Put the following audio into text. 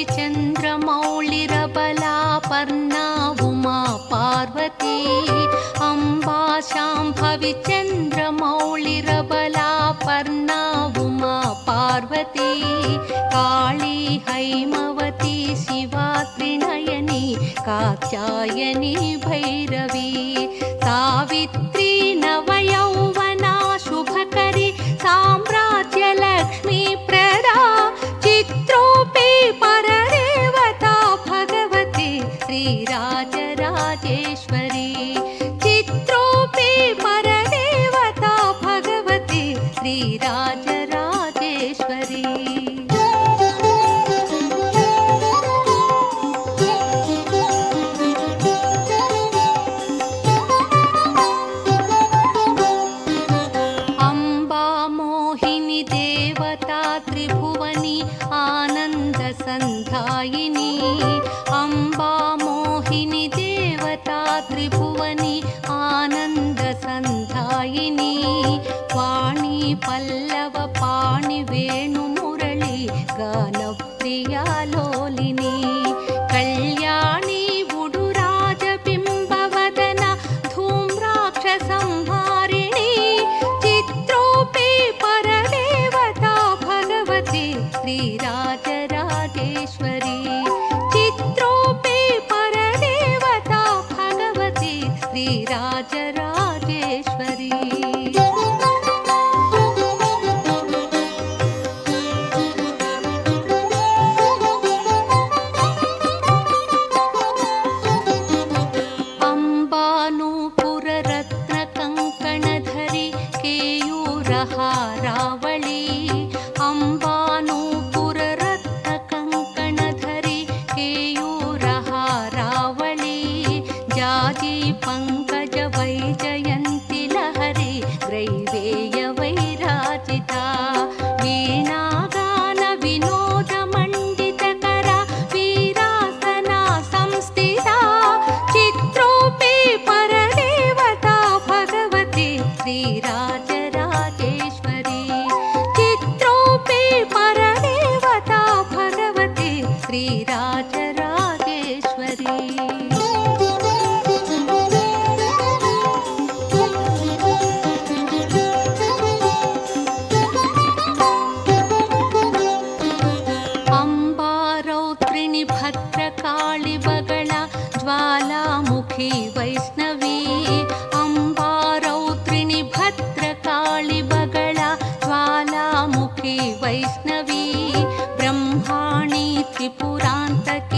चन्द्रमौळिरबलापर्णा उमा पार्वती अम्बा शाम्भवी चन्द्रमौळिरबलापर्णा उमा पार्वती काली हैमवती शिवा त्रिनयनी कात्यायनी भैरवी सावित्री नवयौवना शुभकरी साम्राज्यलक्ष्मी प्रदा चित्रूपी परदेवता भगवती श्रीराजराजेश्वरी चित्रूपी परदेवता भगवती श्रीराजराजेश्वरी। त्रिभुवनी आनंद संधायिनी अम्बा मोहिनी देवता त्रिभुवनी आनंद संधायिनी वाणी पल्लव पाणि वेणु मुरली गान प्रिया लोलिनी कल्याणी बुडुराज बिंबवदन धूम्राक्ष संहारिणी चित्रूपी परदेवता भगवती श्रीराजराजेश्वरी चित्रूपी परदेवता भगवती श्रीराजराजेश्वरी। अम्बानूपुररत्नकङ्कणधरी केयूरहारावळी अम्बानूपुररत्नकङ्कणधरी केयूरहारावळी जाजी पङ्कज वैजयन्ति लहरी ग्रैवेय वैराजिता वीणागान विनोद मण्डितकर वीरासना संस्थिता चित्रूपी परदेवता भगवती श्रीराजराजेश्वरी चित्रूपी परदेवता भगवती श्रीराजराजेश्वरी। अम्बारौत्रिणी भद्रकाळि बगळ ज्वालामुखी वैष्णवी अम्बारौत्रिणी भद्रकाळि बगळ ज्वालामुखी वैष्णवी ब्रह्माणी त्रिपुरान्तकी